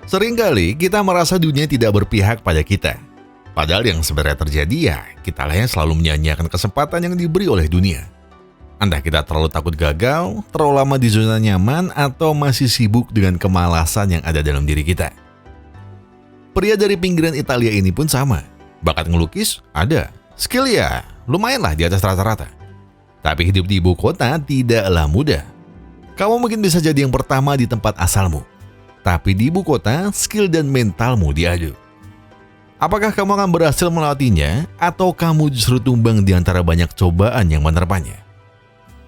Seringkali kita merasa dunia tidak berpihak pada kita. Padahal yang sebenarnya terjadi ya, kitalah yang selalu menyanyiakan kesempatan yang diberi oleh dunia. Entah kita terlalu takut gagal, terlalu lama di zona nyaman, atau masih sibuk dengan kemalasan yang ada dalam diri kita. Pria dari pinggiran Italia ini pun sama. Bakat ngelukis ada, skill ya lumayan lah di atas rata-rata. Tapi hidup di ibu kota tidaklah mudah. Kamu mungkin bisa jadi yang pertama di tempat asalmu. Tapi di ibu kota, skill dan mentalmu diadu. Apakah kamu akan berhasil melewatinya, atau kamu justru tumbang di antara banyak cobaan yang menerpanya?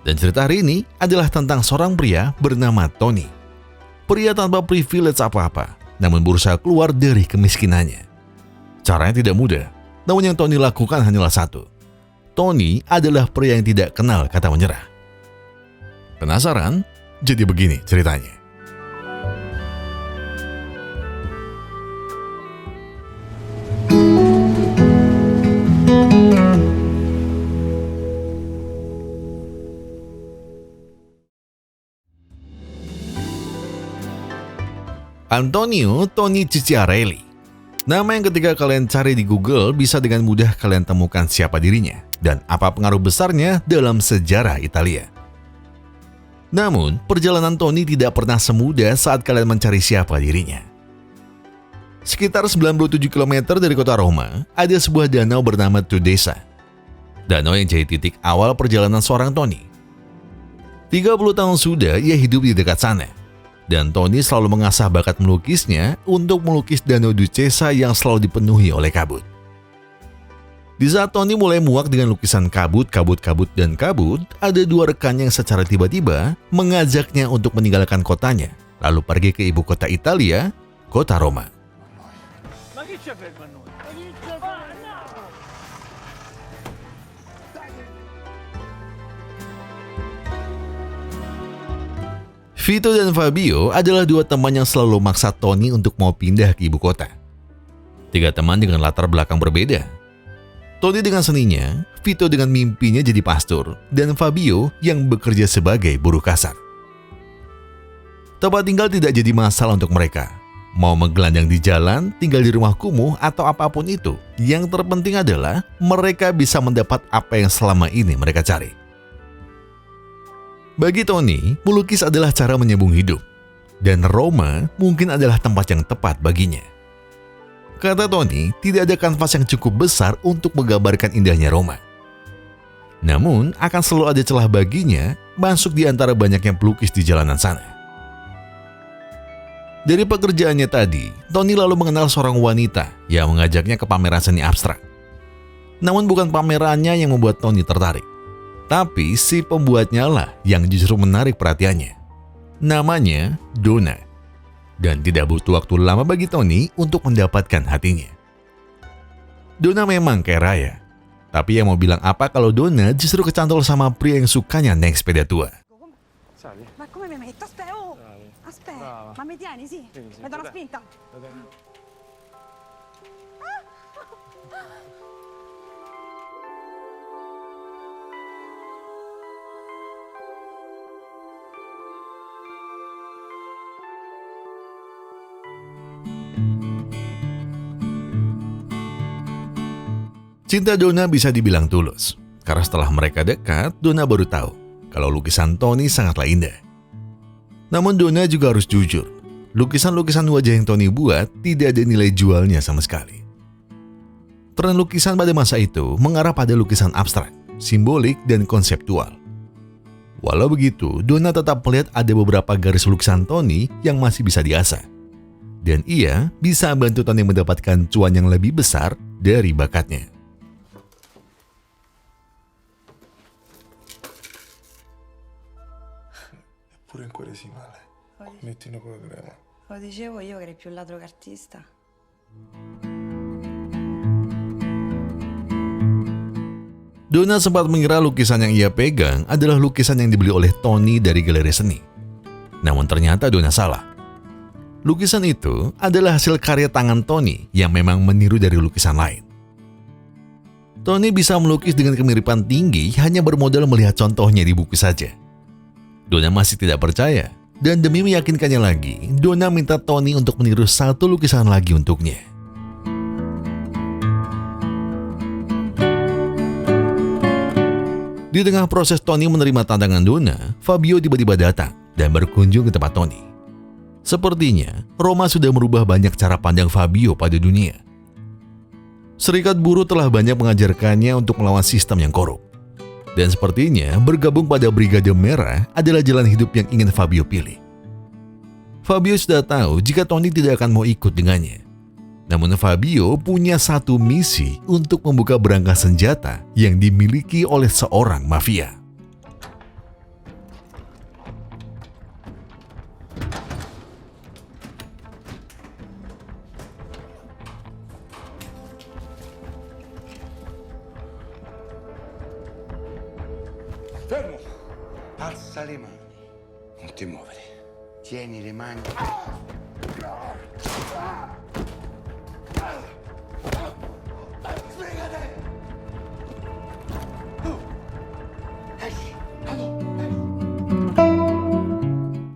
Dan cerita hari ini adalah tentang seorang pria bernama Tony. Pria tanpa privilege apa-apa, namun berusaha keluar dari kemiskinannya. Caranya tidak mudah, namun yang Tony lakukan hanyalah satu. Tony adalah pria yang tidak kenal kata menyerah. Penasaran? Jadi begini ceritanya. Antonio Tony Cicciarelli. Nama yang ketika kalian cari di Google bisa dengan mudah kalian temukan siapa dirinya dan apa pengaruh besarnya dalam sejarah Italia. Namun, perjalanan Tony tidak pernah semudah saat kalian mencari siapa dirinya. Sekitar 97 km dari kota Roma, ada sebuah danau bernama Tudesa. Danau yang jadi titik awal perjalanan seorang Tony. 30 tahun sudah ia hidup di dekat sana. Dan Tony selalu mengasah bakat melukisnya untuk melukis Danau Ducesa yang selalu dipenuhi oleh kabut. Di saat Tony mulai muak dengan lukisan kabut, ada dua rekannya yang secara tiba-tiba mengajaknya untuk meninggalkan kotanya, lalu pergi ke ibu kota Italia, kota Roma. Vito dan Fabio adalah dua teman yang selalu maksa Tony untuk mau pindah ke ibu kota. Tiga teman dengan latar belakang berbeda. Tony dengan seninya, Vito dengan mimpinya jadi pastor, dan Fabio yang bekerja sebagai buruh kasar. Tempat tinggal tidak jadi masalah untuk mereka. Mau menggelandang di jalan, tinggal di rumah kumuh, atau apapun itu. Yang terpenting adalah mereka bisa mendapat apa yang selama ini mereka cari. Bagi Tony, melukis adalah cara menyambung hidup, dan Roma mungkin adalah tempat yang tepat baginya. Kata Tony, tidak ada kanvas yang cukup besar untuk menggambarkan indahnya Roma. Namun, akan selalu ada celah baginya masuk di antara banyaknya pelukis di jalanan sana. Dari pekerjaannya tadi, Tony lalu mengenal seorang wanita yang mengajaknya ke pameran seni abstrak. Namun bukan pamerannya yang membuat Tony tertarik. Tapi si pembuatnya lah yang justru menarik perhatiannya. Namanya Donna. Dan tidak butuh waktu lama bagi Tony untuk mendapatkan hatinya. Donna memang kaya raya. Tapi yang mau bilang apa kalau Donna justru kecantol sama pria yang sukanya naik sepeda tua. Ma come mi metto? Aspetta, oh! Aspetta, ma mi tieni, sì? Mi do una spinta. Cinta Donna bisa dibilang tulus, karena setelah mereka dekat, Donna baru tahu kalau lukisan Tony sangatlah indah. Namun Donna juga harus jujur, lukisan-lukisan wajah yang Tony buat tidak ada nilai jualnya sama sekali. Tren lukisan pada masa itu mengarah pada lukisan abstrak, simbolik, dan konseptual. Walau begitu, Donna tetap melihat ada beberapa garis lukisan Tony yang masih bisa diasah. Dan ia bisa membantu Tony mendapatkan cuan yang lebih besar dari bakatnya. Pure in quaresimale. Mettino con la crema. Lo dicevo io che eri più ladro che artista. Donna sempat mengira lukisan yang ia pegang adalah lukisan yang dibeli oleh Tony dari galeri seni. Namun ternyata Donna salah. Lukisan itu adalah hasil karya tangan Tony yang memang meniru dari lukisan lain. Tony bisa melukis dengan kemiripan tinggi hanya bermodal melihat contohnya di buku saja. Donna masih tidak percaya Dan demi meyakinkannya lagi, Donna minta Tony untuk meniru satu lukisan lagi untuknya. Di tengah proses Tony menerima tantangan Donna, Fabio tiba-tiba datang dan berkunjung ke tempat Tony. Sepertinya, Roma sudah merubah banyak cara pandang Fabio pada dunia. Serikat buruh telah banyak mengajarkannya untuk melawan sistem yang korup. Dan sepertinya bergabung pada Brigade Merah adalah jalan hidup yang ingin Fabio pilih. Fabio sudah tahu jika Tony tidak akan mau ikut dengannya. Namun Fabio punya satu misi untuk membuka berangkas senjata yang dimiliki oleh seorang mafia. Fermo! Alza le mani. Non ti muovere. Tieni le mani. Sbrigati! Esci!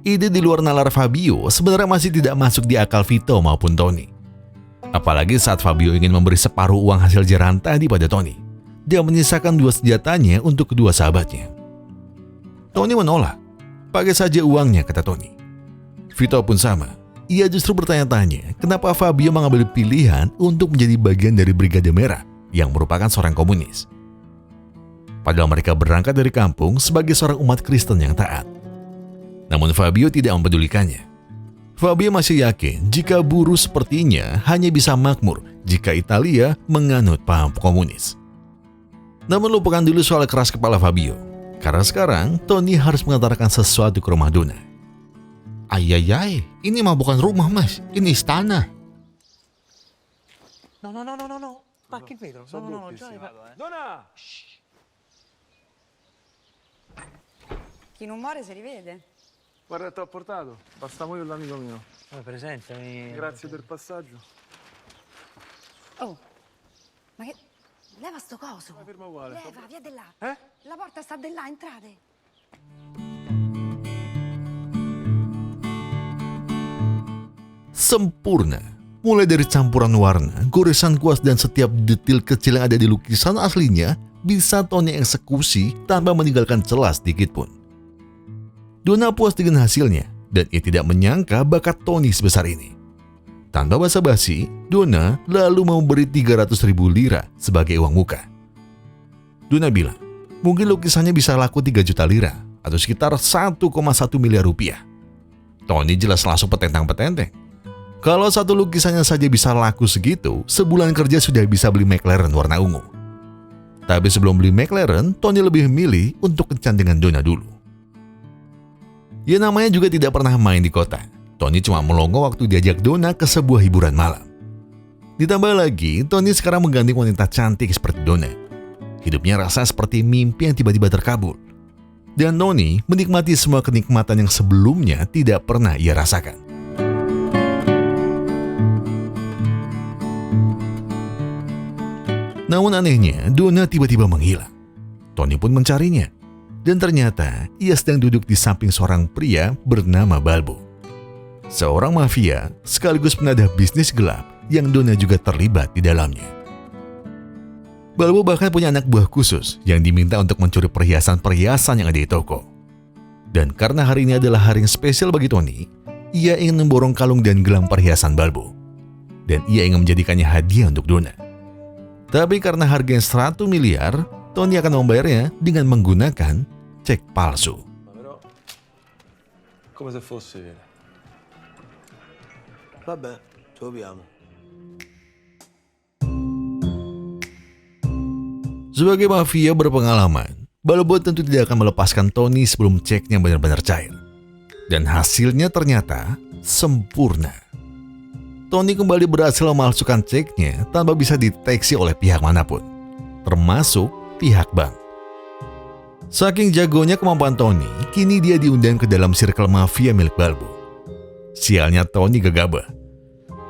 Ide di luar nalar Fabio sebenarnya masih tidak masuk di akal Vito maupun Tony. Apalagi saat Fabio ingin memberi separuh uang hasil jerhan tadi pada Tony. Dia menyisakan 2 senjatanya untuk kedua sahabatnya. Tony menolak. Pakai saja uangnya, kata Tony. Vito pun sama. Ia justru bertanya-tanya kenapa Fabio mengambil pilihan untuk menjadi bagian dari Brigade Merah yang merupakan seorang komunis. Padahal mereka berangkat dari kampung sebagai seorang umat Kristen yang taat. Namun Fabio tidak mempedulikannya. Fabio masih yakin jika buruh sepertinya hanya bisa makmur jika Italia menganut paham komunis. Namun lupakan dulu soal keras kepala Fabio. Karena sekarang, Tony harus mengantarkan sesuatu ke rumah Donna. Ayayay, ini mah bukan rumah mas, ini istana. No, spacchi il vetro. No, già hai fatto. Donna! Chi non muore si rivede. Guarda, ti ho portato. Bastavo io e l'amico mio. Presentami. Grazie del passaggio. Oh, ma che... Leva sto coso. Ferma uguale. Leva, via di là. Eh? La porta sta di là, entrate. Sempurna. Mulai dari campuran warna, goresan kuas dan setiap detil kecil yang ada di lukisan aslinya bisa Tony eksekusi tanpa meninggalkan celah sedikit pun. Donna puas dengan hasilnya dan ia tidak menyangka bakat Tony sebesar ini. Tanpa basa-basi, Donna lalu memberi 300.000 lira sebagai uang muka. Donna bilang, mungkin lukisannya bisa laku 3 juta lira atau sekitar 1,1 miliar rupiah. Tony jelas langsung petentang-petenteng. Kalau satu lukisannya saja bisa laku segitu, sebulan kerja sudah bisa beli McLaren warna ungu. Tapi sebelum beli McLaren, Tony lebih memilih untuk kencan dengan Donna dulu. Ya namanya juga tidak pernah main di kota. Tony cuma melongo waktu diajak Donna ke sebuah hiburan malam. Ditambah lagi, Tony sekarang menggandeng wanita cantik seperti Donna. Hidupnya rasa seperti mimpi yang tiba-tiba terkabul. Dan Tony menikmati semua kenikmatan yang sebelumnya tidak pernah ia rasakan. Namun anehnya, Donna tiba-tiba menghilang. Tony pun mencarinya. Dan ternyata ia sedang duduk di samping seorang pria bernama Balbo. Seorang mafia sekaligus penadah bisnis gelap yang Donna juga terlibat di dalamnya. Balbo bahkan punya anak buah khusus yang diminta untuk mencuri perhiasan-perhiasan yang ada di toko. Dan karena hari ini adalah hari yang spesial bagi Tony, ia ingin memborong kalung dan gelang perhiasan Balbo. Dan ia ingin menjadikannya hadiah untuk Donna. Tapi karena harganya 100 miliar, Tony akan membayarnya dengan menggunakan cek palsu. Però, come se fosse vero. Vabbè, proviamo. Sebagai mafia berpengalaman, Balbo tentu tidak akan melepaskan Tony sebelum ceknya benar-benar cair. Dan hasilnya ternyata sempurna. Tony kembali berhasil memalsukan ceknya tanpa bisa dideteksi oleh pihak manapun, termasuk pihak bank. Saking jagonya kemampuan Tony, kini dia diundang ke dalam circle mafia milik Balbo. Sialnya Tony gegabah.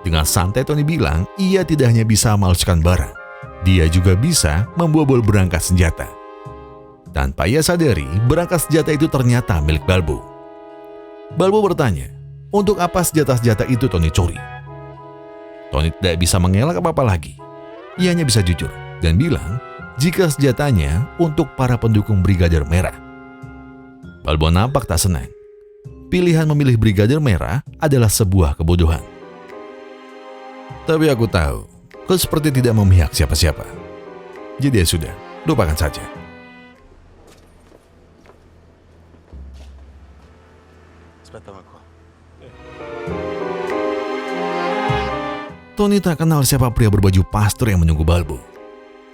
Dengan santai Tony bilang ia tidak hanya bisa memalsukan barang, dia juga bisa membobol berangkas senjata. Tanpa ia sadari, berangkas senjata itu ternyata milik Balbo. Balbo bertanya, untuk apa senjata-senjata itu Tony curi? Tony tidak bisa mengelak apa-apa lagi. Ia hanya bisa jujur dan bilang jika senjatanya untuk para pendukung Brigadir Merah. Balbo nampak tak senang. Pilihan memilih Brigadir Merah adalah sebuah kebodohan. Tapi aku tahu, kau seperti tidak memihak siapa-siapa. Jadi ya sudah, lupakan saja. Aspetta qua. Tony tak kenal siapa pria berbaju pastor yang menunggu Balbo.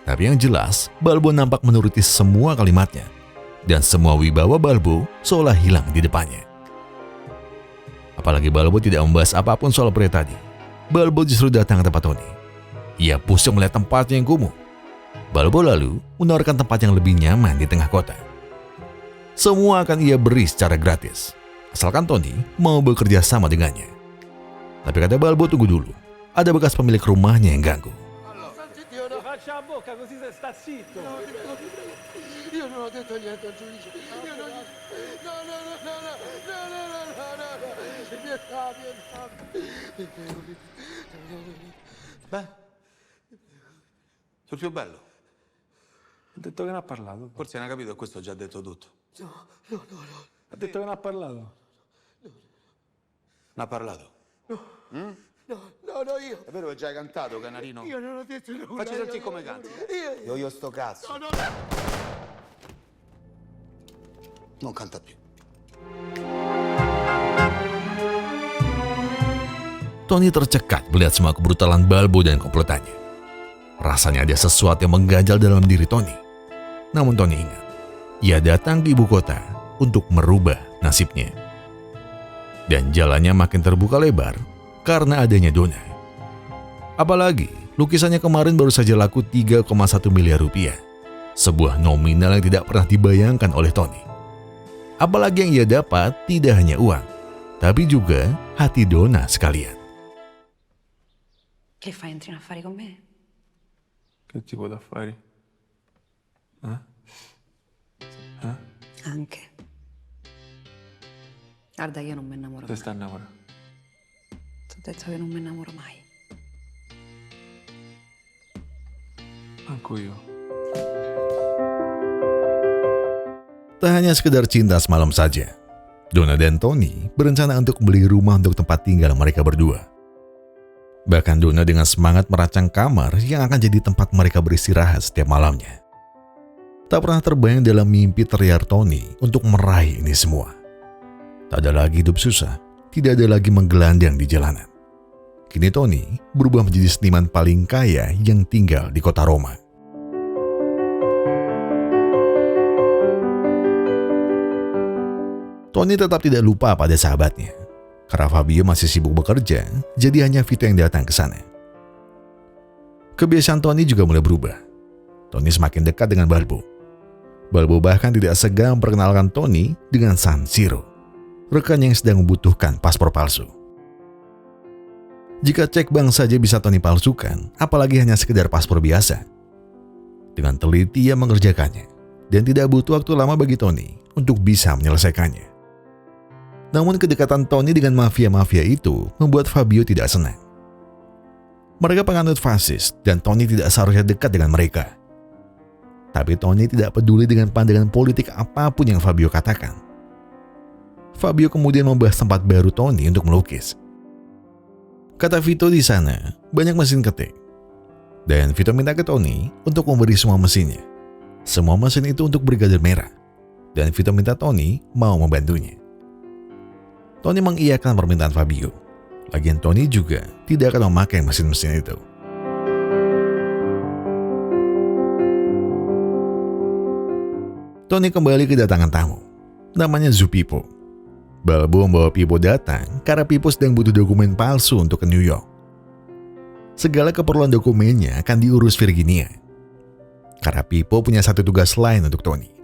Tapi yang jelas, Balbo nampak menuruti semua kalimatnya. Dan semua wibawa Balbo seolah hilang di depannya. Apalagi Balbo tidak membahas apapun soal pria tadi. Balbo justru datang ke tempat Tony. Ia pusing melihat tempatnya yang kumuh. Balbo lalu menawarkan tempat yang lebih nyaman di tengah kota. Semua akan ia beri secara gratis, asalkan Tony mau bekerja sama dengannya. Tapi kata Balbo, tunggu dulu. Ada bekas pemilik rumahnya yang ganggu. Faccia la bocca così sta zitto. Io non ho detto niente al giudice. Io non... No. Pietà. Beh, sul più bello. Ha detto che non ha parlato. Forse non ha capito, questo ho già detto tutto. No. Ha detto che non ha parlato. Non ha parlato? No, io. È vero che già hai cantato, Canarino? Io non ho detto nulla. Facci sentire come canti. Io sto cazzo. No. Non canta più. Tony tercekat melihat semua kebrutalan Balbo dan komplotannya. Rasanya ada sesuatu yang mengganjal dalam diri Tony. Namun Tony ingat, ia datang ke ibu kota untuk merubah nasibnya. Dan jalannya makin terbuka lebar karena adanya Donna. Apalagi lukisannya kemarin baru saja laku 3,1 miliar rupiah. Sebuah nominal yang tidak pernah dibayangkan oleh Tony. Apalagi yang ia dapat tidak hanya uang, tapi juga hati Donna sekalian. Che fai? Entri in affari con me? Che tipo d'affari? Anche. Guarda, io non mi innamoro Te mai. sta innamorando? Ti ho detto che non mi innamoro mai. Anche io. Tak hanya sekedar cinta semalam saja, Donna dan Tony berencana untuk membeli rumah untuk tempat tinggal mereka berdua. Bahkan Donna dengan semangat merancang kamar yang akan jadi tempat mereka beristirahat setiap malamnya. Tak pernah terbayang dalam mimpi teriar Tony untuk meraih ini semua. Tak ada lagi hidup susah, tidak ada lagi menggelandang di jalanan. Kini Tony berubah menjadi seniman paling kaya yang tinggal di kota Roma. Tony tetap tidak lupa pada sahabatnya. Karena Fabio masih sibuk bekerja, jadi hanya Vito yang datang ke sana. Kebiasaan Tony juga mulai berubah. Tony semakin dekat dengan Balbo. Balbo bahkan tidak segan memperkenalkan Tony dengan San Siro, rekan yang sedang membutuhkan paspor palsu. Jika cek bank saja bisa Tony palsukan, apalagi hanya sekedar paspor biasa. Dengan teliti ia mengerjakannya, dan tidak butuh waktu lama bagi Tony untuk bisa menyelesaikannya. Namun kedekatan Tony dengan mafia-mafia itu membuat Fabio tidak senang. Mereka penganut fasis dan Tony tidak seharusnya dekat dengan mereka. Tapi Tony tidak peduli dengan pandangan politik apapun yang Fabio katakan. Fabio kemudian membahas tempat baru Tony untuk melukis. Kata Vito di sana, banyak mesin ketik. Dan Vito minta ke Tony untuk memberi semua mesinnya. Semua mesin itu untuk Brigadir Merah. Dan Vito minta Tony mau membantunya. Tony mengiyakan permintaan Fabio. Lagian Tony juga tidak akan memakai mesin-mesin itu. Tony kembali kedatangan tamu. Namanya Zupipo. Balbo membawa Pipo datang karena Pipo sedang butuh dokumen palsu untuk ke New York. Segala keperluan dokumennya akan diurus Virginia. Karena Pipo punya satu tugas lain untuk Tony.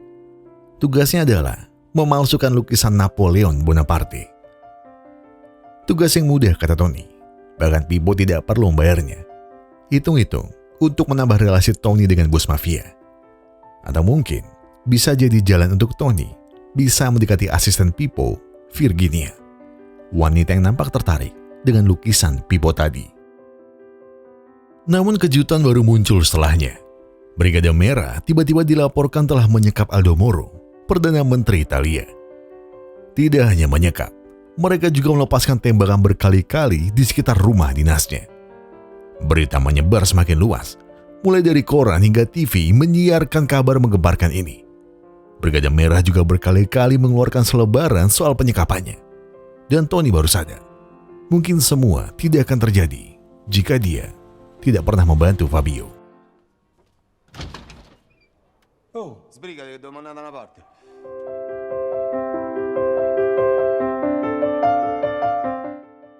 Tugasnya adalah memalsukan lukisan Napoleon Bonaparte. Tugas yang mudah, kata Tony. Bahkan Pipo tidak perlu membayarnya. Hitung-hitung untuk menambah relasi Tony dengan bos mafia. Atau mungkin bisa jadi jalan untuk Tony bisa mendekati asisten Pipo, Virginia. wanita yang nampak tertarik dengan lukisan Pippo tadi. Namun kejutan baru muncul setelahnya. Brigade Merah tiba-tiba dilaporkan telah menyekap Aldo Moro, Perdana Menteri Italia. Tidak hanya menyekap, mereka juga melepaskan tembakan berkali-kali di sekitar rumah dinasnya. Berita menyebar semakin luas, mulai dari koran hingga TV menyiarkan kabar menggemparkan ini. Brigade Merah juga berkali-kali mengeluarkan selebaran soal penyekapannya. Dan Tony baru sadar, mungkin semua tidak akan terjadi jika dia tidak pernah membantu Fabio. Oh, sbrigati che devo mandare da una parte.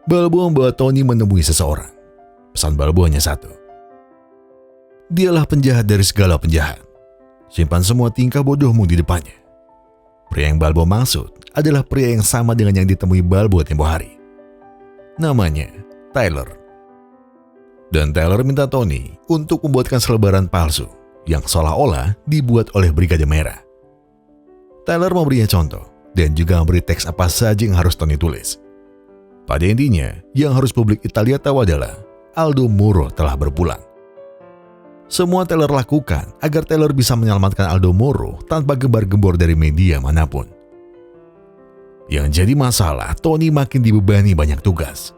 Balbo membawa Tony menemui seseorang. Pesan Balbo hanya satu. Dialah penjahat dari segala penjahat. Simpan semua tingkah bodohmu di depannya. Pria yang Balbo maksud adalah pria yang sama dengan yang ditemui Balbo tempo hari. Namanya Tyler. Dan Tyler minta Tony untuk membuatkan selebaran palsu yang seolah-olah dibuat oleh Brigade Merah. Tyler memberinya contoh dan juga memberi teks apa saja yang harus Tony tulis. Pada intinya, yang harus publik Italia tahu adalah Aldo Moro telah berpulang. Semua Tyler lakukan agar Tyler bisa menyelamatkan Aldo Moro tanpa gembar-gembor dari media manapun. Yang jadi masalah, Tony makin dibebani banyak tugas.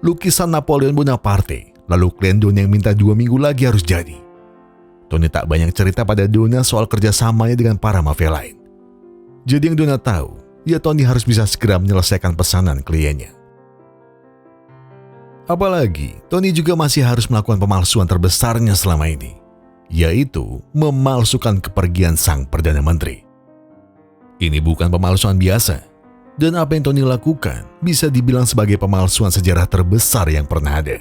Lukisan Napoleon Bonaparte, lalu klien Donna yang minta 2 minggu lagi harus jadi. Tony tak banyak cerita pada Donna soal kerjasamanya dengan para mafia lain. Jadi yang Donna tahu, ya Tony harus bisa segera menyelesaikan pesanan kliennya. Apalagi, Tony juga masih harus melakukan pemalsuan terbesarnya selama ini, yaitu memalsukan kepergian sang Perdana Menteri. Ini bukan pemalsuan biasa, dan apa yang Tony lakukan bisa dibilang sebagai pemalsuan sejarah terbesar yang pernah ada.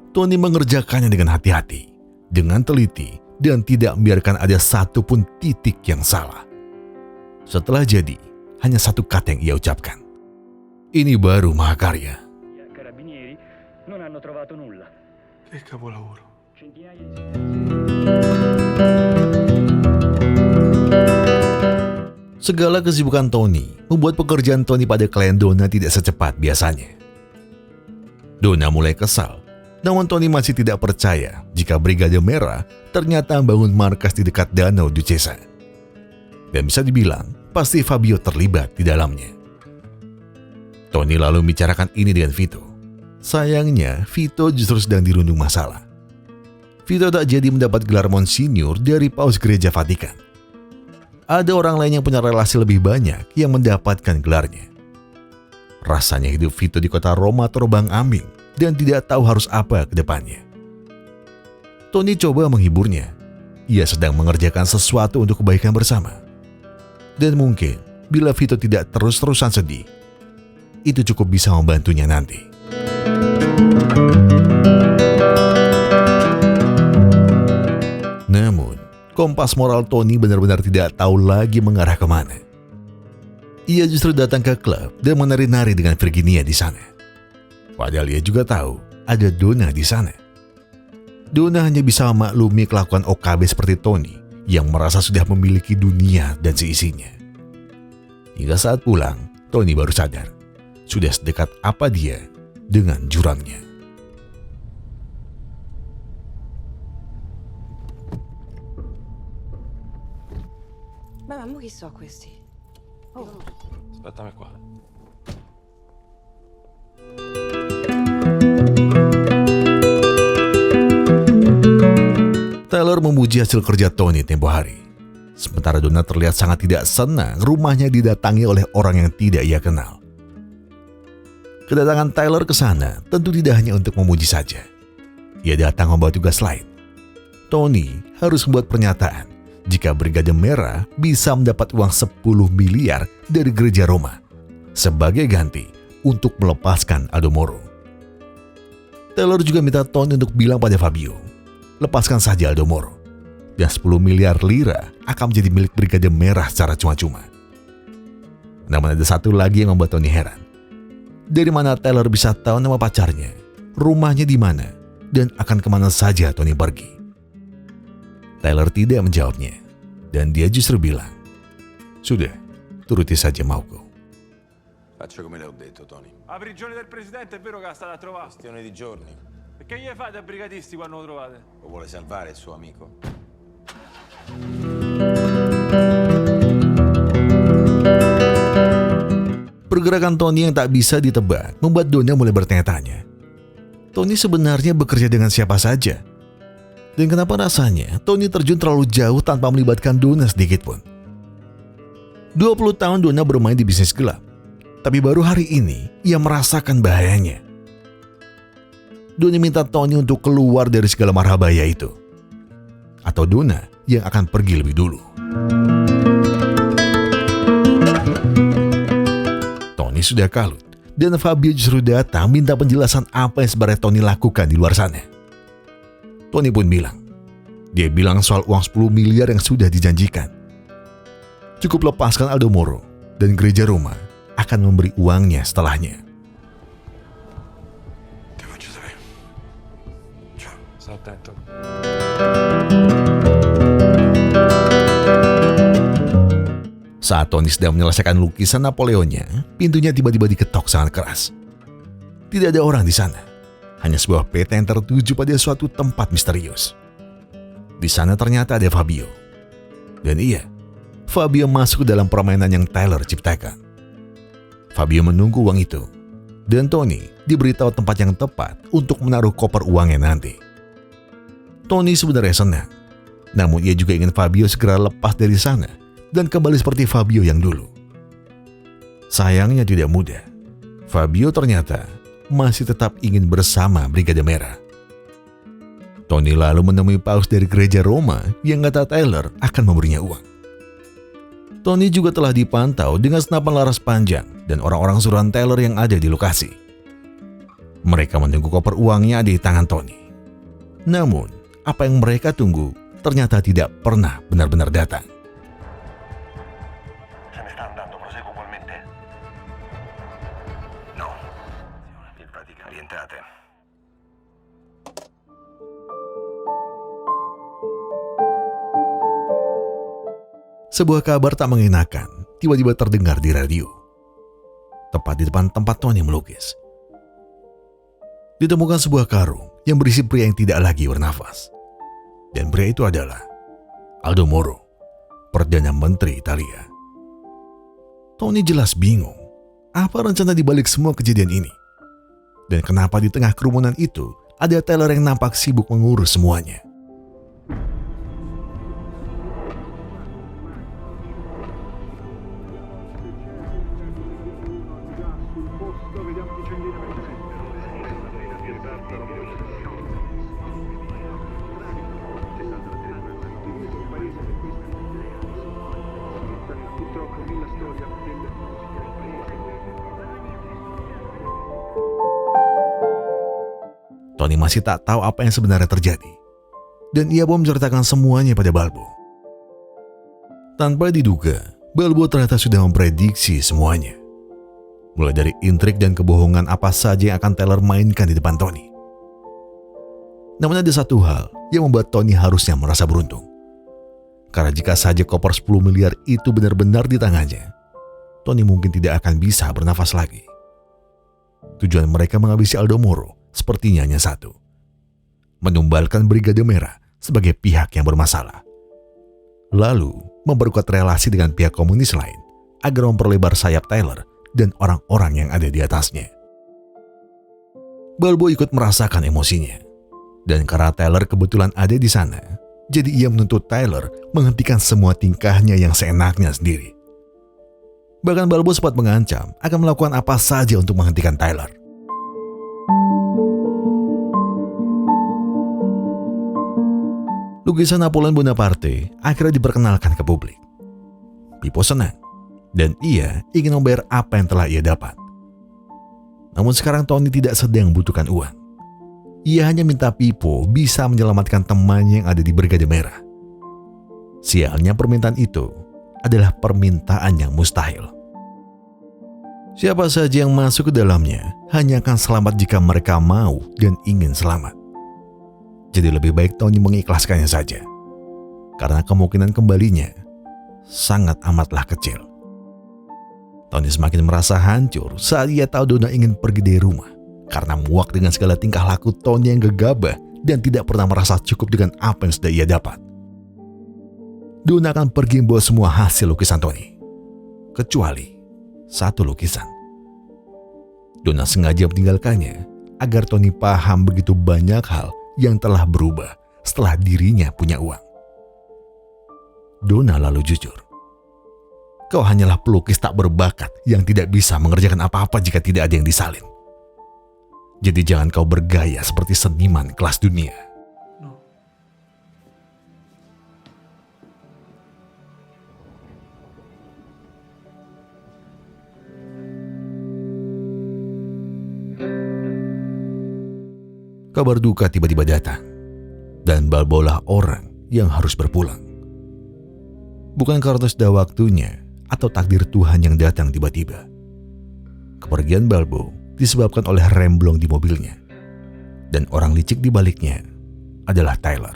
Tony mengerjakannya dengan hati-hati, dengan teliti, dan tidak membiarkan ada satu pun titik yang salah. Setelah jadi, hanya satu kata yang ia ucapkan. Ini baru mahakarya. Non hanno trovato nulla. Che capolavoro. Segala kesibukan Tony membuat pekerjaan Tony pada klien Donna tidak secepat biasanya. Donna mulai kesal, namun Tony masih tidak percaya jika Brigade Merah ternyata membangun markas di dekat Danau Ducesa. Dan bisa dibilang, pasti Fabio terlibat di dalamnya. Tony lalu membicarakan ini dengan Vito. Sayangnya, Vito justru sedang dirundung masalah. Vito tak jadi mendapat gelar Monsignor dari Paus Gereja Vatikan. Ada orang lain yang punya relasi lebih banyak yang mendapatkan gelarnya. Rasanya hidup Vito di kota Roma terombang-ambing dan tidak tahu harus apa ke depannya. Tony coba menghiburnya. Ia sedang mengerjakan sesuatu untuk kebaikan bersama. Dan mungkin, bila Vito tidak terus-terusan sedih, itu cukup bisa membantunya nanti. Namun, kompas moral Tony benar-benar tidak tahu lagi mengarah kemana. Ia justru datang ke klub dan menari-nari dengan Virginia di sana. Padahal ia juga tahu ada Donna di sana. Donna hanya bisa memaklumi kelakuan OKB seperti Tony yang merasa sudah memiliki dunia dan seisinya. Hingga saat pulang, Tony baru sadar sudah sedekat apa dia dengan jurangnya. Ma mo chi so questi? Oh. Aspettami qua. Tyler memuji hasil kerja Tony tempo hari. Sementara Donna terlihat sangat tidak senang rumahnya didatangi oleh orang yang tidak ia kenal. Kedatangan Tyler ke sana tentu tidak hanya untuk memuji saja. Ia datang membawa tugas lain. Tony harus membuat pernyataan jika Brigade Merah bisa mendapat uang 10 miliar dari Gereja Roma sebagai ganti untuk melepaskan Aldo Moro. Tyler juga minta Tony untuk bilang pada Fabio, lepaskan saja Aldo Moro, dan 10 miliar lira akan menjadi milik Brigade Merah secara cuma-cuma. Namun ada satu lagi yang membuat Tony heran. Dari mana Tyler bisa tahu nama pacarnya, rumahnya di mana, dan akan kemana saja Tony pergi? Tyler tidak menjawabnya, dan dia justru bilang, sudah, turuti saja mauku. Faccio come le ho detto, Tony. La prigione del presidente è vero che la state a trovare? Questione di giorni. E che gli fate ai brigatisti quando lo trovate? Lo vuole salvare il suo amico? Pergerakan Tony yang tak bisa ditebak membuat Donna mulai bertanya-tanya. Tony sebenarnya bekerja dengan siapa saja? Dan kenapa rasanya Tony terjun terlalu jauh tanpa melibatkan Donna sedikit pun? 20 tahun Donna bermain di bisnis gelap. Tapi baru hari ini ia merasakan bahayanya. Donna minta Tony untuk keluar dari segala marhabaya itu. Atau Donna yang akan pergi lebih dulu. Tony sudah kalut dan Fabio justru datang minta penjelasan apa yang sebenarnya Tony lakukan di luar sana. Tony pun bilang, dia bilang soal uang 10 miliar yang sudah dijanjikan. Cukup lepaskan Aldo Moro dan gereja Roma akan memberi uangnya setelahnya. Ti faccio sapere. Ciao. Sto attento. Saat Tony sedang menyelesaikan lukisan Napoleonnya, pintunya tiba-tiba diketok sangat keras. Tidak ada orang di sana, hanya sebuah peta yang tertuju pada suatu tempat misterius. Di sana ternyata ada Fabio. Dan iya, Fabio masuk ke dalam permainan yang Tyler ciptakan. Fabio menunggu uang itu, dan Tony diberitahu tempat yang tepat untuk menaruh koper uangnya nanti. Tony sebenarnya senang, namun ia juga ingin Fabio segera lepas dari sana dan kembali seperti Fabio yang dulu. Sayangnya tidak mudah. Fabio ternyata masih tetap ingin bersama Brigade Merah. Tony lalu menemui paus dari gereja Roma yang kata Tyler akan memberinya uang. Tony juga telah dipantau dengan senapan laras panjang dan orang-orang suruhan Tyler yang ada di lokasi. Mereka menunggu koper uangnya di tangan Tony. Namun, apa yang mereka tunggu ternyata tidak pernah benar-benar datang. Se ne sta andando, proseguo ugualmente? No. Il Vaticano. Rientrate. Sebuah kabar tak mengenakan tiba-tiba terdengar di radio. Tepat di depan tempat Tony melukis. Ditemukan sebuah karung yang berisi pria yang tidak lagi bernafas. Dan pria itu adalah Aldo Moro, Perdana Menteri Italia. Tony jelas bingung. Apa rencana di balik semua kejadian ini? Dan kenapa di tengah kerumunan itu ada Tyler yang nampak sibuk mengurus semuanya? Tony masih tak tahu apa yang sebenarnya terjadi. Dan ia pun menceritakan semuanya pada Balbo. Tanpa diduga, Balbo ternyata sudah memprediksi semuanya. Mulai dari intrik dan kebohongan apa saja yang akan Tyler mainkan di depan Tony. Namun ada satu hal yang membuat Tony harusnya merasa beruntung. Karena jika saja koper 10 miliar itu benar-benar di tangannya, Tony mungkin tidak akan bisa bernafas lagi. Tujuan mereka menghabisi Aldo Moro sepertinya hanya satu: menumbalkan Brigade Merah sebagai pihak yang bermasalah. Lalu memperkuat relasi dengan pihak komunis lain agar memperlebar sayap Tyler dan orang-orang yang ada di atasnya. Balbo ikut merasakan emosinya. Dan karena Tyler kebetulan ada di sana, jadi ia menuntut Tyler menghentikan semua tingkahnya yang seenaknya sendiri. Bahkan Balbo sempat mengancam akan melakukan apa saja untuk menghentikan Tyler. Lukisan Napoleon Bonaparte akhirnya diperkenalkan ke publik. Pippo senang, dan ia ingin membayar apa yang telah ia dapat. Namun sekarang Tony tidak sedang membutuhkan uang. Ia hanya minta Pippo bisa menyelamatkan temannya yang ada di Brigade Merah. Sialnya permintaan itu adalah permintaan yang mustahil. Siapa saja yang masuk ke dalamnya hanya akan selamat jika mereka mau dan ingin selamat. Jadi lebih baik Tony mengikhlaskannya saja, karena kemungkinan kembalinya sangat amatlah kecil. Tony semakin merasa hancur saat ia tahu Donna ingin pergi dari rumah karena muak dengan segala tingkah laku Tony yang gegabah dan tidak pernah merasa cukup dengan apa yang sudah ia dapat. Donna akan pergi membawa semua hasil lukisan Tony, kecuali satu lukisan. Donna sengaja meninggalkannya agar Tony paham begitu banyak hal yang telah berubah setelah dirinya punya uang. Donna lalu jujur, "Kau hanyalah pelukis tak berbakat yang tidak bisa mengerjakan apa-apa jika tidak ada yang disalin. Jadi jangan kau bergaya seperti seniman kelas dunia." Kabar duka tiba-tiba datang, dan Balbolah orang yang harus berpulang. Bukan karena sudah waktunya atau takdir Tuhan yang datang tiba-tiba. Kepergian Balbo disebabkan oleh remblong di mobilnya, dan orang licik di baliknya adalah Tyler.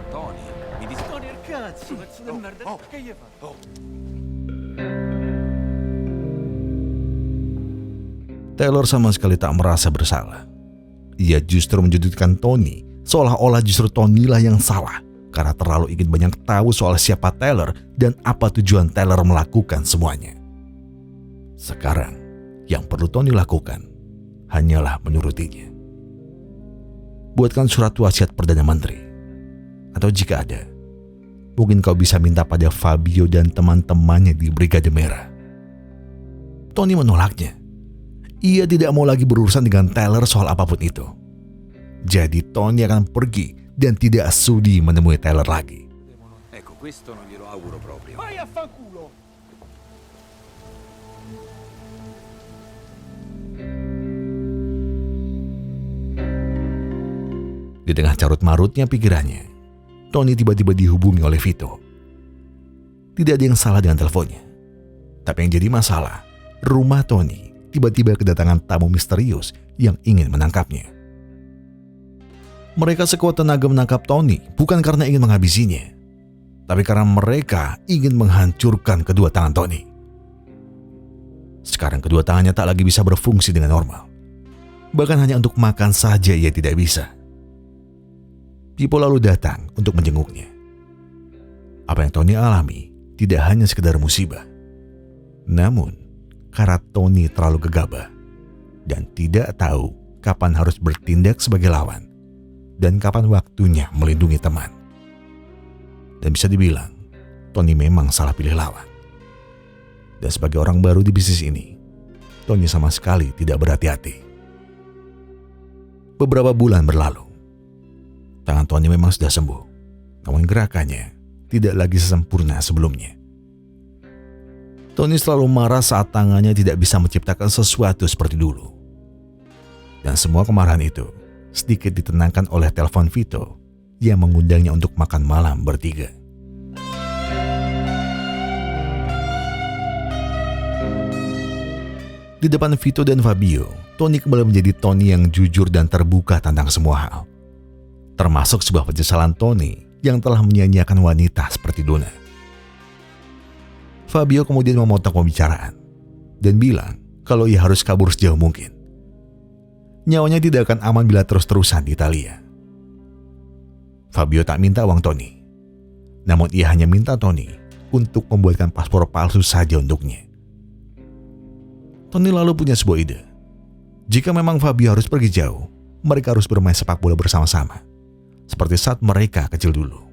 Tony, cazzo, pezzo di merda. Che gli fa? Taylor sama sekali tak merasa bersalah. Ia justru menjudutkan Tony, seolah-olah justru Tony lah yang salah karena terlalu ingin banyak tahu soal siapa Taylor dan apa tujuan Taylor melakukan semuanya. Sekarang, yang perlu Tony lakukan hanyalah menurutinya. Buatkan surat wasiat Perdana Menteri. Atau jika ada, mungkin kau bisa minta pada Fabio dan teman-temannya di Brigade Merah. Tony menolaknya. Ia tidak mau lagi berurusan dengan Taylor soal apapun itu. Jadi Tony akan pergi dan tidak sudi menemui Taylor lagi. Ecco, questo non glielo auguro proprio. Vai a fanculo! Di tengah carut-marutnya pikirannya, Tony tiba-tiba dihubungi oleh Vito. Tidak ada yang salah dengan teleponnya. Tapi yang jadi masalah, rumah Tony tiba-tiba kedatangan tamu misterius yang ingin menangkapnya. Mereka sekuat tenaga menangkap Tony bukan karena ingin menghabisinya, tapi karena mereka ingin menghancurkan kedua tangan Tony. Sekarang kedua tangannya tak lagi bisa berfungsi dengan normal. Bahkan hanya untuk makan saja ia tidak bisa. Pipo lalu datang untuk menjenguknya. Apa yang Tony alami tidak hanya sekedar musibah, namun karena Tony terlalu gegabah dan tidak tahu kapan harus bertindak sebagai lawan dan kapan waktunya melindungi teman. Dan bisa dibilang, Tony memang salah pilih lawan. Dan sebagai orang baru di bisnis ini, Tony sama sekali tidak berhati-hati. Beberapa bulan berlalu. Tangan Tony memang sudah sembuh, namun gerakannya tidak lagi sesempurna sebelumnya. Tony selalu marah saat tangannya tidak bisa menciptakan sesuatu seperti dulu. Dan semua kemarahan itu sedikit ditenangkan oleh telepon Vito yang mengundangnya untuk makan malam bertiga. Di depan Vito dan Fabio, Tony kembali menjadi Tony yang jujur dan terbuka tentang semua hal. Termasuk sebuah penyesalan Tony yang telah menyia-nyiakan wanita seperti Donna. Fabio kemudian memotong pembicaraan dan bilang kalau ia harus kabur sejauh mungkin. Nyawanya tidak akan aman bila terus-terusan di Italia. Fabio tak minta uang Tony, namun ia hanya minta Tony untuk membuatkan paspor palsu saja untuknya. Tony lalu punya sebuah ide. Jika memang Fabio harus pergi jauh, mereka harus bermain sepak bola bersama-sama, seperti saat mereka kecil dulu.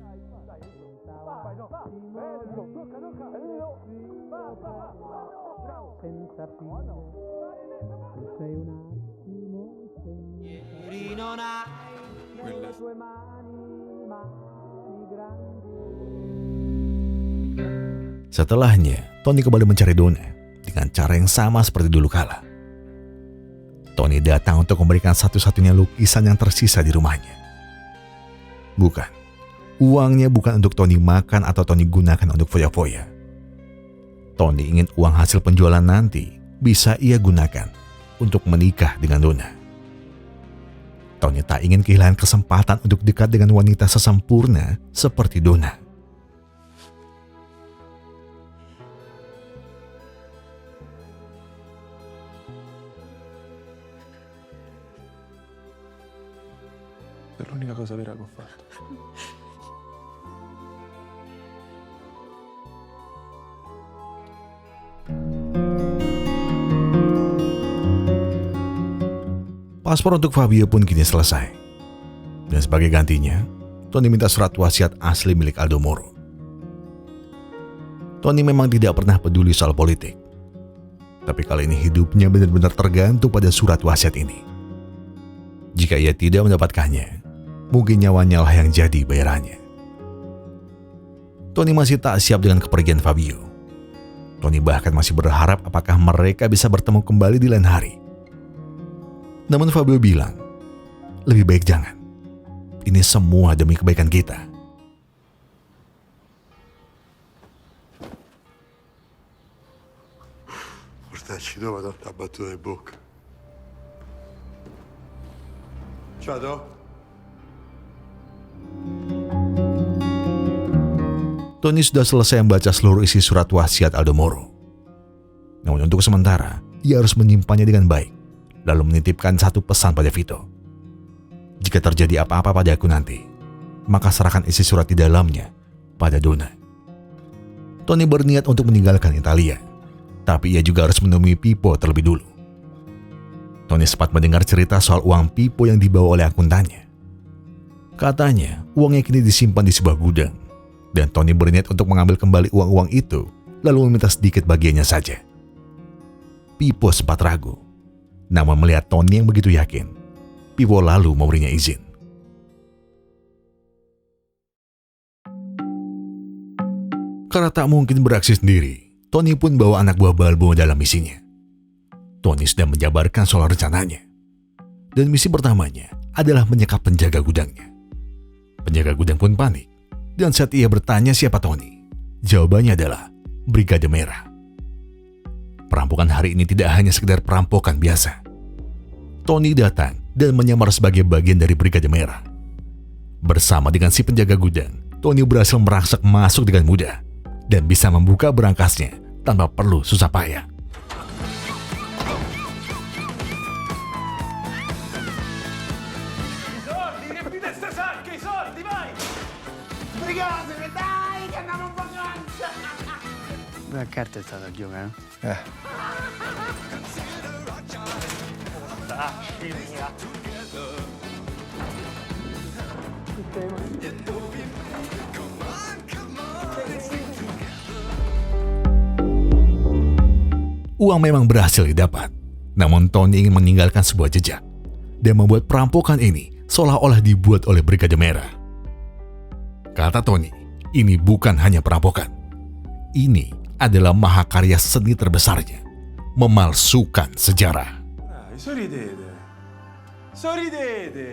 Setelahnya, Tony kembali mencari Donna dengan cara yang sama seperti dulu kala. Tony datang untuk memberikan satu-satunya lukisan yang tersisa di rumahnya. Bukan, uangnya bukan untuk Tony makan atau Tony gunakan untuk foya-foya. Tony ingin uang hasil penjualan nanti bisa ia gunakan untuk menikah dengan Donna. Tony tak ingin kehilangan kesempatan untuk dekat dengan wanita sesempurna seperti Donna. È l'unica cosa vera che ho fatto. Paspor untuk Fabio pun kini selesai. Dan sebagai gantinya, Tony minta surat wasiat asli milik Aldo Moro. Tony memang tidak pernah peduli soal politik. Tapi kali ini hidupnya benar-benar tergantung pada surat wasiat ini. Jika ia tidak mendapatkannya, mungkin nyawanya lah yang jadi bayarannya. Tony masih tak siap dengan kepergian Fabio. Tony bahkan masih berharap apakah mereka bisa bertemu kembali di lain hari. Namun Fabio bilang, lebih baik jangan. Ini semua demi kebaikan kita. Portarci dove tanta battuta di bocca. Ciao, Do. Tony sudah selesai membaca seluruh isi surat wasiat Aldo Moro. Namun untuk sementara, ia harus menyimpannya dengan baik, lalu menitipkan satu pesan pada Vito. Jika terjadi apa-apa pada aku nanti, maka serahkan isi surat di dalamnya pada Donna. Tony berniat untuk meninggalkan Italia, tapi ia juga harus menemui Pippo terlebih dulu. Tony sempat mendengar cerita soal uang Pippo yang dibawa oleh akuntannya. Katanya, uangnya kini disimpan di sebuah gudang, dan Tony berniat untuk mengambil kembali uang-uang itu, lalu meminta sedikit bagiannya saja. Pippo sempat ragu, namun melihat Tony yang begitu yakin, Pippo lalu memberinya izin. Karena tak mungkin beraksi sendiri, Tony pun bawa anak buah Balbo dalam misinya. Tony sudah menjabarkan soal rencananya. Dan misi pertamanya adalah menyekap penjaga gudangnya. Penjaga gudang pun panik. Dan saat ia bertanya siapa Tony, jawabannya adalah Brigade Merah. Perampokan hari ini tidak hanya sekedar perampokan biasa. Tony datang dan menyamar sebagai bagian dari Brigade Merah. Bersama dengan si penjaga gudang, Tony berhasil merangsek masuk dengan mudah dan bisa membuka berangkasnya tanpa perlu susah payah. La carta è stata giocata. Uang memang berhasil didapat, namun Tony ingin meninggalkan sebuah jejak dan membuat perampokan ini seolah-olah dibuat oleh Brigade Merah. Kata Tony, ini bukan hanya perampokan. Ini adalah mahakarya seni terbesarnya, memalsukan sejarah. Sorridete. Sorridete.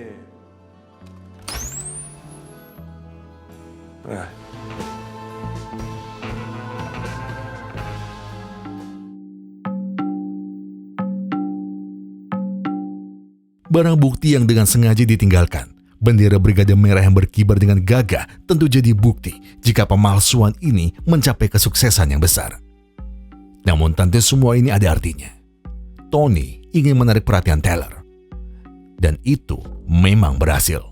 Barang bukti yang dengan sengaja ditinggalkan, bendera Brigade Merah yang berkibar dengan gagah tentu jadi bukti jika pemalsuan ini mencapai kesuksesan yang besar. Namun tentu semua ini ada artinya. Tony ingin menarik perhatian Teller. Dan itu memang berhasil.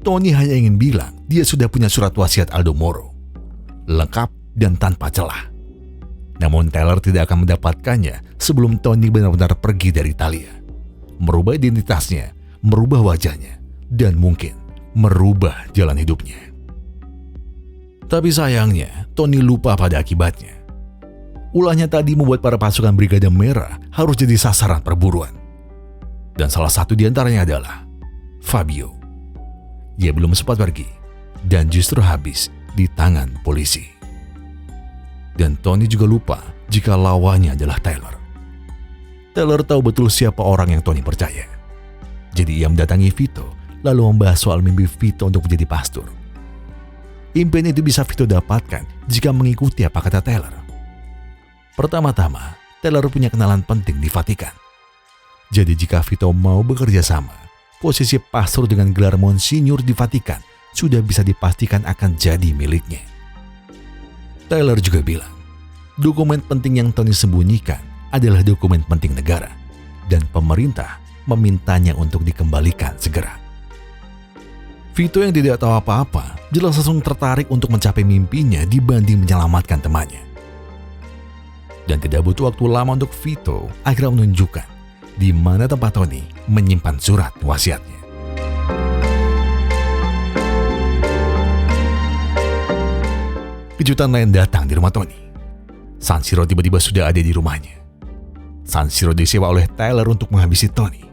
Tony hanya ingin bilang dia sudah punya surat wasiat Aldo Moro. Lengkap dan tanpa celah. Namun Teller tidak akan mendapatkannya sebelum Tony benar-benar pergi dari Italia. Merubah identitasnya, merubah wajahnya, dan mungkin merubah jalan hidupnya. Tapi sayangnya, Tony lupa pada akibatnya. Ulahnya tadi membuat para pasukan Brigade Merah harus jadi sasaran perburuan. Dan salah satu di antaranya adalah Fabio. Dia belum sempat pergi, dan justru habis di tangan polisi. Dan Tony juga lupa jika lawannya adalah Teller. Teller tahu betul siapa orang yang Tony percaya. Jadi ia mendatangi Vito, lalu membahas soal mimpi Vito untuk menjadi pastor. Impian itu bisa Vito dapatkan jika mengikuti apa kata Teller. Pertama-tama, Teller punya kenalan penting di Vatikan. Jadi jika Vito mau bekerja sama, posisi pastor dengan gelar Monsinyur di Vatikan sudah bisa dipastikan akan jadi miliknya. Tyler juga bilang, dokumen penting yang Tony sembunyikan adalah dokumen penting negara dan pemerintah memintanya untuk dikembalikan segera. Vito yang tidak tahu apa-apa jelas langsung tertarik untuk mencapai mimpinya dibanding menyelamatkan temannya. Dan tidak butuh waktu lama untuk Vito akhirnya menunjukkan di mana tempat Tony menyimpan surat wasiatnya. Kejutan lain datang di rumah Tony. San Siro tiba-tiba sudah ada di rumahnya. San Siro disewa oleh Tyler untuk menghabisi Tony.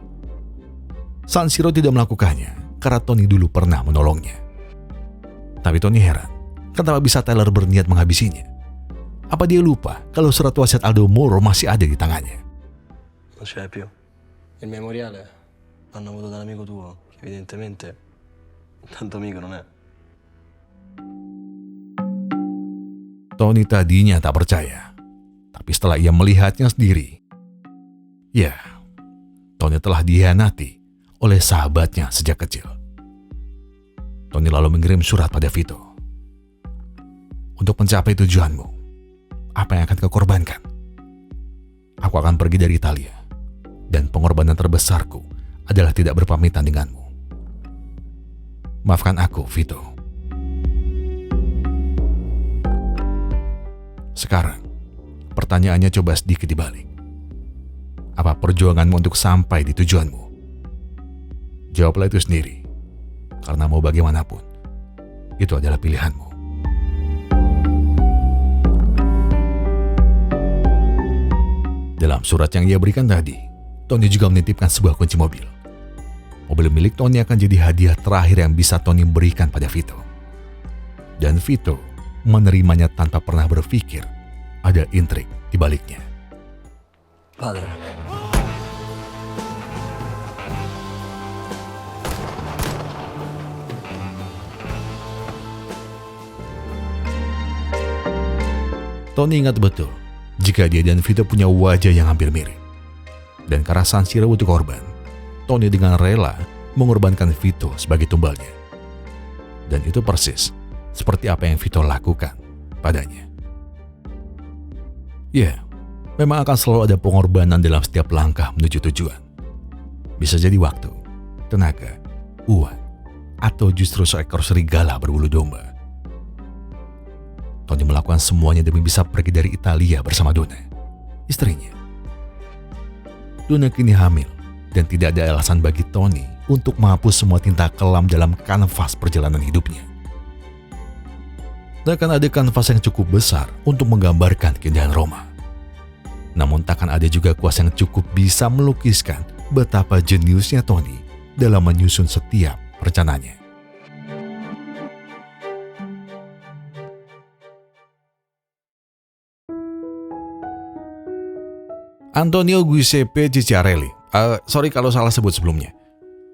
San Siro tidak melakukannya karena Tony dulu pernah menolongnya. Tapi Tony heran, kenapa bisa Tyler berniat menghabisinya? Apa dia lupa kalau surat wasiat Aldo Moro masih ada di tangannya? Non c'è più. Il memoriale l'hanno avuto dall'amico tuo, che evidentemente tanto amico non è. Tony tadinya tak percaya, tapi setelah ia melihatnya sendiri, ya, Tony telah dihianati oleh sahabatnya sejak kecil. Tony lalu mengirim surat pada Vito. Untuk mencapai tujuanmu, apa yang akan kau korbankan? Aku akan pergi dari Italia, dan pengorbanan terbesarku adalah tidak berpamitan denganmu. Maafkan aku, Vito. Sekarang, pertanyaannya coba sedikit dibalik. Apa perjuanganmu untuk sampai di tujuanmu? Jawablah itu sendiri, karena mau bagaimanapun, itu adalah pilihanmu. Dalam surat yang ia berikan tadi, Tony juga menitipkan sebuah kunci mobil. Mobil milik Tony akan jadi hadiah terakhir yang bisa Tony berikan pada Vito. Dan Vito menerimanya tanpa pernah berpikir ada intrik di baliknya. Padre. Tony ingat betul jika dia dan Vito punya wajah yang hampir mirip. Dan karena San Siro butuh korban, Tony dengan rela mengorbankan Vito sebagai tumbalnya. Dan itu persis seperti apa yang Vito lakukan padanya. Ya, memang akan selalu ada pengorbanan dalam setiap langkah menuju tujuan. Bisa jadi waktu, tenaga, uang, atau justru seekor serigala berbulu domba. Tony melakukan semuanya demi bisa pergi dari Italia bersama Donna, istrinya. Donna kini hamil dan tidak ada alasan bagi Tony untuk menghapus semua tinta kelam dalam kanvas perjalanan hidupnya. Takkan ada kanvas yang cukup besar untuk menggambarkan keindahan Roma. Namun takkan ada juga kuasa yang cukup bisa melukiskan betapa jeniusnya Tony dalam menyusun setiap rencananya. Antonio Giuseppe Cicciarelli. Sorry kalau salah sebut sebelumnya.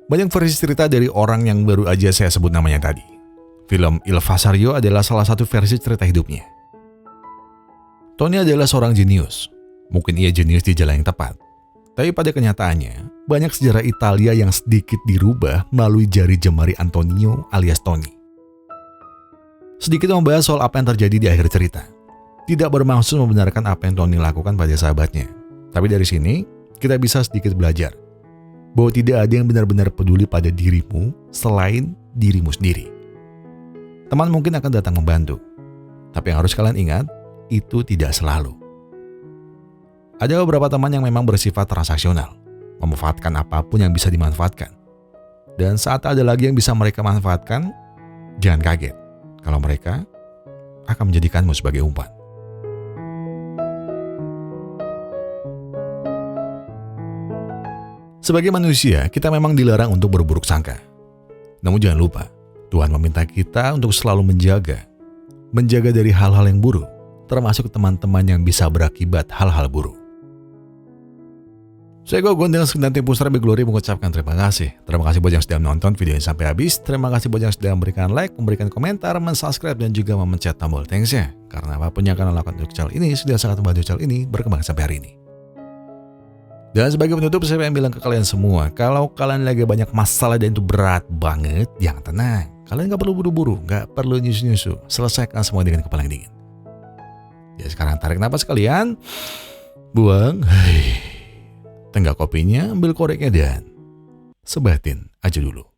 Banyak versi cerita dari orang yang baru aja saya sebut namanya tadi. Film Il Vasario adalah salah satu versi cerita hidupnya. Tony adalah seorang jenius. Mungkin ia jenius di jalan yang tepat. Tapi pada kenyataannya, banyak sejarah Italia yang sedikit dirubah melalui jari jemari Antonio alias Tony. Sedikit membahas soal apa yang terjadi di akhir cerita. Tidak bermaksud membenarkan apa yang Tony lakukan pada sahabatnya. Tapi dari sini, kita bisa sedikit belajar bahwa tidak ada yang benar-benar peduli pada dirimu selain dirimu sendiri. Teman mungkin akan datang membantu, tapi yang harus kalian ingat, itu tidak selalu. Ada beberapa teman yang memang bersifat transaksional, memanfaatkan apapun yang bisa dimanfaatkan. Dan saat ada lagi yang bisa mereka manfaatkan, jangan kaget kalau mereka akan menjadikanmu sebagai umpan. Sebagai manusia, kita memang dilarang untuk berburuk sangka. Namun jangan lupa, Tuhan meminta kita untuk selalu menjaga dari hal-hal yang buruk, termasuk teman-teman yang bisa berakibat hal-hal buruk. Saya Gogon dengan segenap tim Pusra Glory mengucapkan terima kasih. Terima kasih buat yang sudah menonton video ini sampai habis. Terima kasih buat yang sudah memberikan like, memberikan komentar, mensubscribe, dan juga memencet tombol thanks-nya. Karena apapun yang kalian lakukan untuk channel ini sudah sangat membantu channel ini berkembang sampai hari ini. Dan sebagai penutup saya pengen bilang ke kalian semua, kalau kalian lagi banyak masalah dan itu berat banget, jangan tenang. Kalian gak perlu buru-buru, gak perlu nyusu-nyusu. Selesaikan semua dengan kepala yang dingin. Ya sekarang tarik napas kalian, buang, tenggak kopinya, ambil koreknya dan sebatin aja dulu.